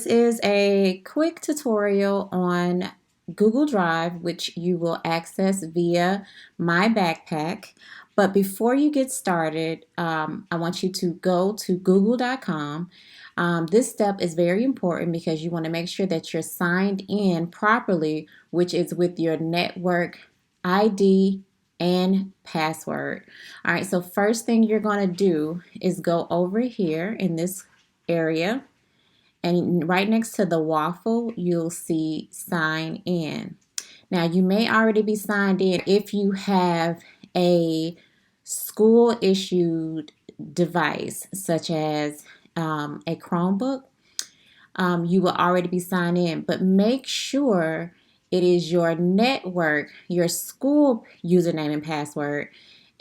This is a quick tutorial on Google Drive, which you will access via MyBackpack. But before you get started, I want you to go to google.com. This step is very important because you want to make sure that you're signed in properly, which is with your network ID and password. All right, so first thing you're going to do is go over here in this area. And right next to the waffle, you'll see sign in. Now, you may already be signed in if you have a school issued device, such as a Chromebook. You will already be signed in, but make sure it is your network, your school username and password,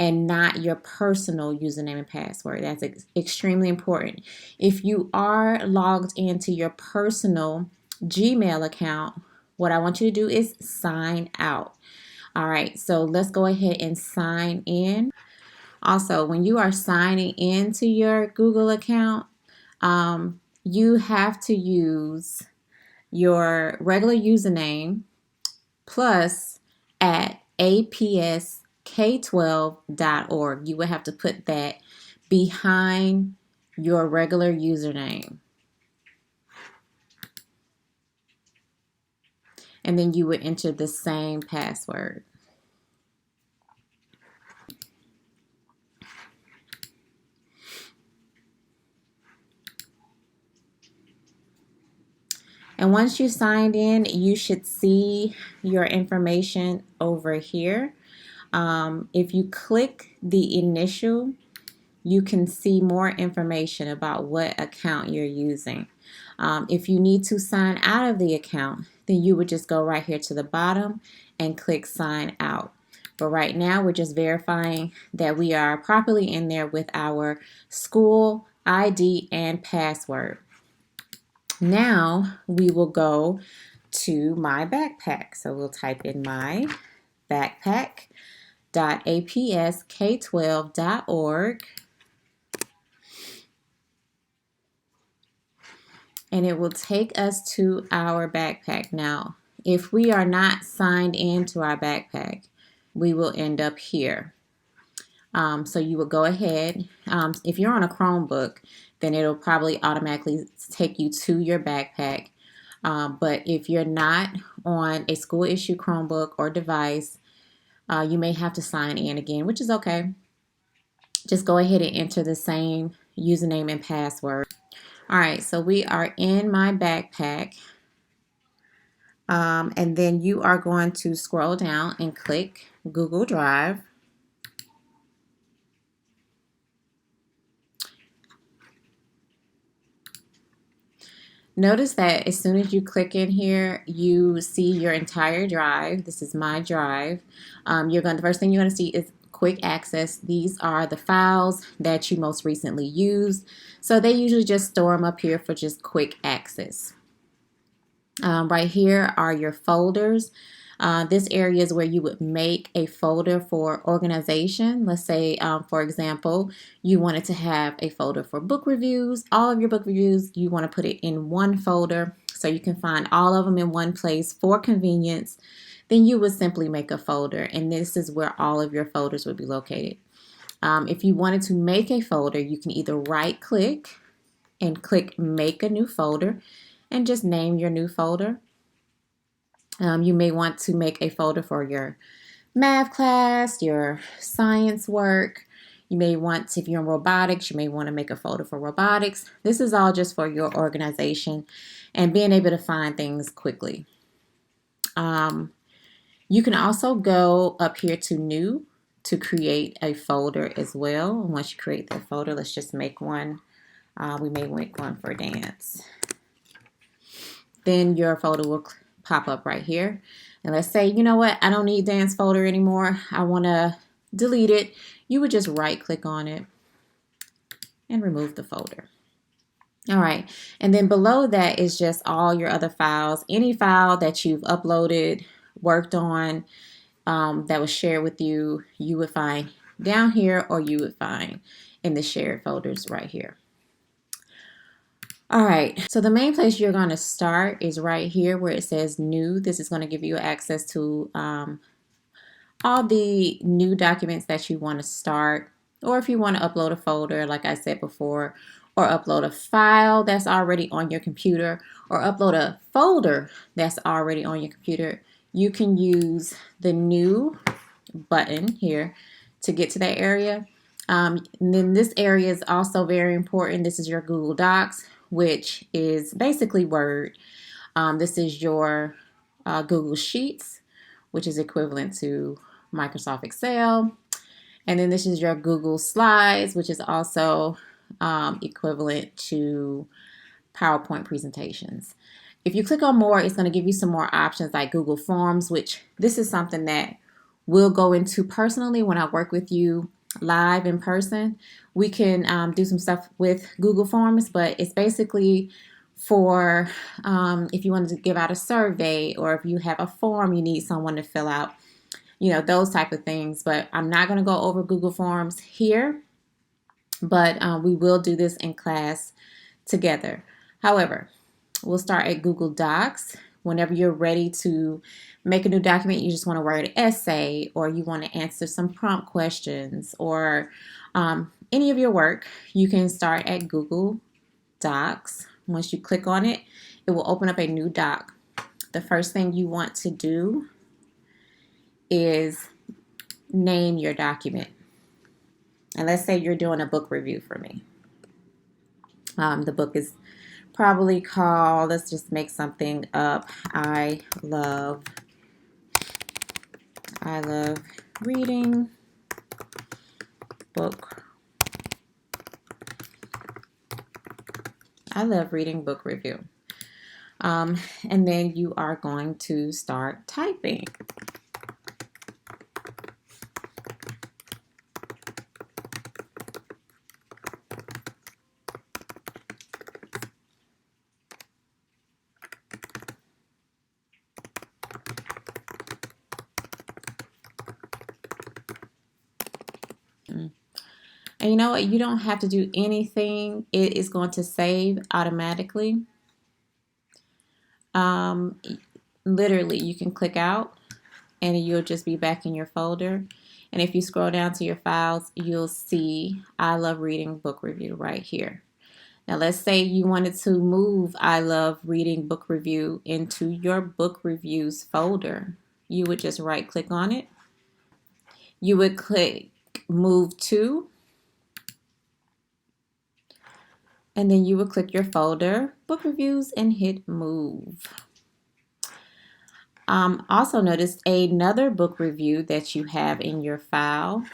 and not your personal username and password. That's extremely important. If you are logged into your personal Gmail account, what I want you to do is sign out. All right, so let's go ahead and sign in. Also, when you are signing into your Google account, you have to use your regular username plus at apsk12.org. You would have to put that behind your regular username. And then you would enter the same password. And once you signed in, you should see your information over here. If you click the initial, you can see more information about what account you're using. If you need to sign out of the account, then you would just go right here to the bottom and click sign out. But right now, we're just verifying that we are properly in there with our school ID and password. Now we will go to MyBackpack. So we'll type in mybackpack.apsk12.org. And it will take us to our backpack. Now, if we are not signed into our backpack, we will end up here. So you will go ahead. If you're on a Chromebook, then it'll probably automatically take you to your backpack. But if you're not on a school issue Chromebook or device, you may have to sign in again, which is okay. Just go ahead and enter the same username and password. All right, so we are in MyBackpack. And then you are going to scroll down and click Google Drive. Notice that as soon as you click in here, you see your entire drive. This is my drive. The first thing you're going to see is quick access. These are the files that you most recently used. So they usually just store them up here for just quick access. Right here are your folders. This area is where you would make a folder for organization. Let's say, for example, you wanted to have a folder for book reviews. All of your book reviews, you want to put it in one folder so you can find all of them in one place for convenience. Then you would simply make a folder, and this is where all of your folders would be located. If you wanted to make a folder, you can either right-click and click Make a New Folder and just name your new folder. You may want to make a folder for your math class, your science work. You may want to, if you're in robotics, you may want to make a folder for robotics. This is all just for your organization and being able to find things quickly. You can also go up here to New to create a folder as well. And once you create that folder, let's just make one. We may make one for dance. Then your folder will pop up right here. And let's say, you know what, I don't need dance folder anymore. I want to delete it. You would just right click on it and remove the folder. All right. And then below that is just all your other files. Any file that you've uploaded, worked on, that was shared with you, you would find down here, or you would find in the shared folders right here. All right, so the main place you're going to start is right here where it says new. This is going to give you access to all the new documents that you want to start, or if you want to upload a folder, like I said before, or upload a file that's already on your computer, or upload a folder that's already on your computer, you can use the new button here to get to that area. And then this area is also very important. This is your Google Docs, which is basically Word. This is your Google Sheets, which is equivalent to Microsoft Excel. And then this is your Google Slides, which is also equivalent to PowerPoint presentations. If you click on more, it's going to give you some more options like Google Forms, which this is something that we'll go into personally when I work with you live in person. We can do some stuff with Google Forms, but it's basically for if you wanted to give out a survey, or if you have a form you need someone to fill out, you know, those type of things. But I'm not going to go over Google Forms here, but we will do this in class together. However, we'll start at Google Docs. Whenever you're ready to make a new document, you just want to write an essay, or you want to answer some prompt questions, or any of your work, you can start at Google Docs. Once you click on it, it will open up a new doc. The first thing you want to do is name your document. And let's say you're doing a book review for me. The book is probably called, let's just make something up, I love reading book. I love reading book review. And then you are going to start typing. And you know what? You don't have to do anything. It is going to save automatically. Literally, you can click out and you'll just be back in your folder. And if you scroll down to your files, you'll see I love reading book review right here. Now, let's say you wanted to move I love reading book review into your book reviews folder. You would just right click on it. You would click move to, and then you would click your folder, book reviews, and hit move. Also notice another book review that you have in your file.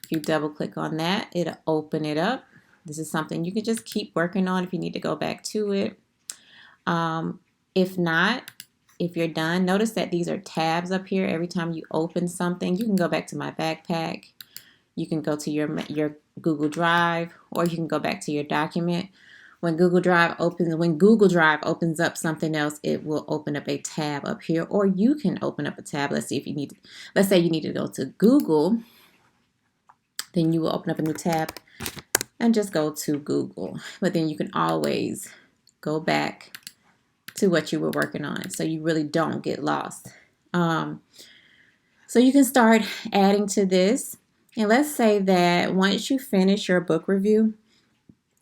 If you double click on that, it'll open it up. This is something you can just keep working on if you need to go back to it. If not, if you're done, notice that these are tabs up here. Every time you open something, you can go back to MyBackpack. You can go to your Google Drive, or you can go back to your document. When Google Drive opens up something else, it will open up a tab up here, or you can open up a tab. Let's say you need to go to Google, then you will open up a new tab and just go to Google. But then you can always go back to what you were working on, so you really don't get lost. So you can start adding to this. And let's say that once you finish your book review,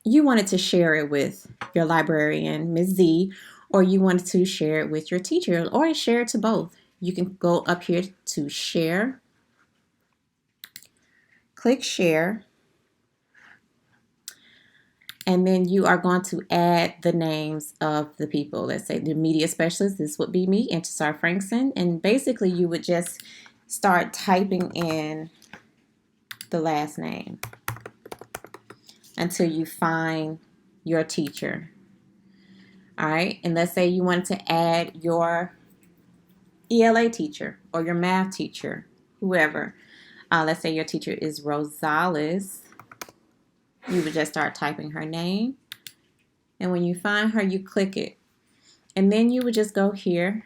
you wanted to share it with your librarian, Ms. Z, or you wanted to share it with your teacher, or share it to both. You can go up here to share, click share, and then you are going to add the names of the people. Let's say the media specialist, this would be me, Intisar Frankson, and basically you would just start typing in the last name until you find your teacher. All right, and let's say you wanted to add your ELA teacher or your math teacher, whoever. Let's say your teacher is Rosales. You would just start typing her name, and when you find her, you click it, and then you would just go here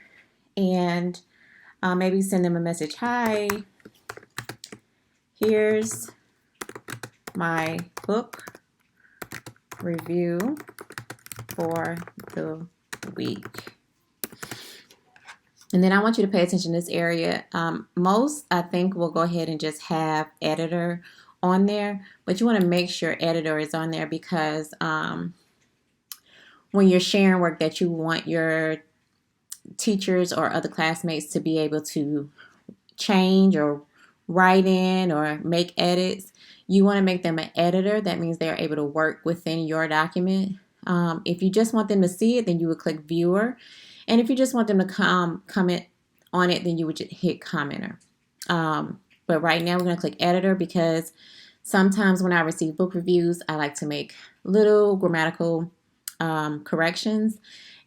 and maybe send them a message. Hi, here's my book review for the week. And then I want you to pay attention to this area. Most, I think, will go ahead and just have editor on there, but you want to make sure editor is on there because when you're sharing work that you want your teachers or other classmates to be able to change or write in or make edits, you want to make them an editor. That means they're able to work within your document. If you just want them to see it, then you would click viewer. And if you just want them to comment on it, then you would just hit commenter. But right now we're going to click editor because sometimes when I receive book reviews, I like to make little grammatical corrections,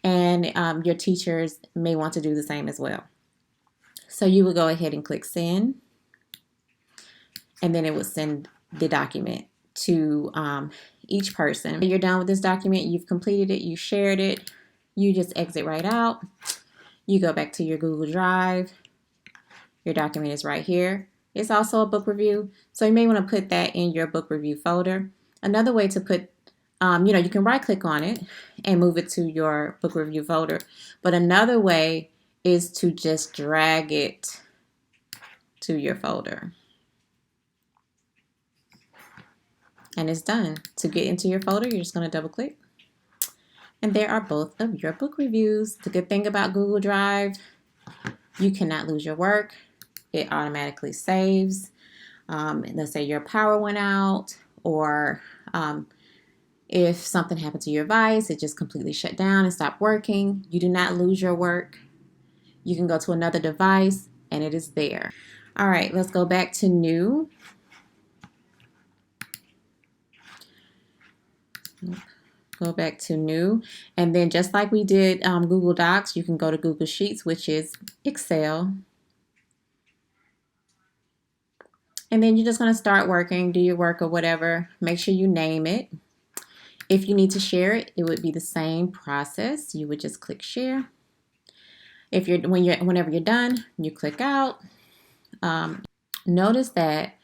and your teachers may want to do the same as well. So you would go ahead and click send, and then it would send the document to each person. When you're done with this document, you've completed it, you shared it, you just exit right out. You go back to your Google Drive. Your document is right here. It's also a book review, so you may want to put that in your book review folder. Another way to put, you can right click on it and move it to your book review folder. But another way is to just drag it to your folder. And it's done. To get into your folder, you're just going to double click. And there are both of your book reviews. The good thing about Google Drive, you cannot lose your work. It automatically saves. Let's say your power went out, or if something happened to your device, it just completely shut down and stopped working. You do not lose your work. You can go to another device and it is there. All right, let's go back to new. Go back to new, and then just like we did Google Docs, you can go to Google Sheets, which is Excel. And then you're just going to start working, do your work or whatever. Make sure you name it. If you need to share it, it would be the same process. You would just click share. Whenever you're done, you click out. Notice that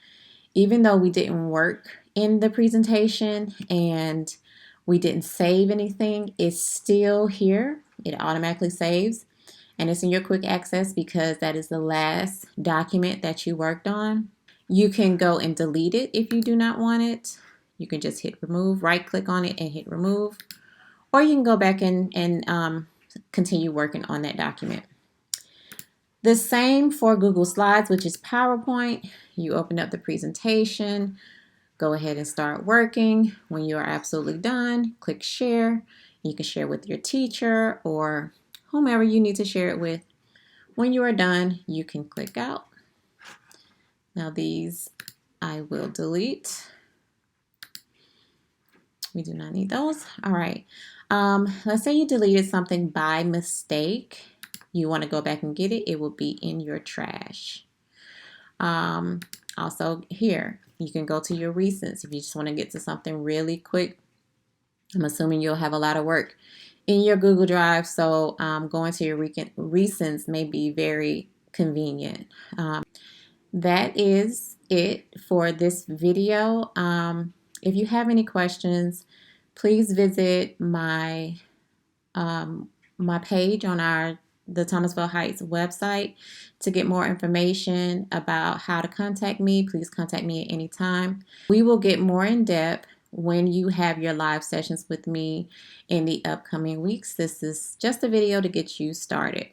even though we didn't work in the presentation and we didn't save anything, it's still here. It automatically saves, and it's in your quick access because that is the last document that you worked on. You can go and delete it if you do not want it. You can just hit remove, right click on it and hit remove, or you can go back and continue working on that document. The same for Google Slides, which is PowerPoint. You open up the presentation, go ahead and start working. When you are absolutely done, click share. You can share with your teacher or whomever you need to share it with. When you are done, you can click out. Now these I will delete. We do not need those. All right. Let's say you deleted something by mistake. You want to go back and get it. It will be in your trash. Also here, you can go to your recents if you just want to get to something really quick. I'm assuming you'll have a lot of work in your Google Drive, so going to your recents may be very convenient. That is it for this video. If you have any questions, please visit my page on the Thomasville Heights website to get more information about how to contact me. Please contact me at any time. We will get more in depth when you have your live sessions with me in the upcoming weeks. This is just a video to get you started.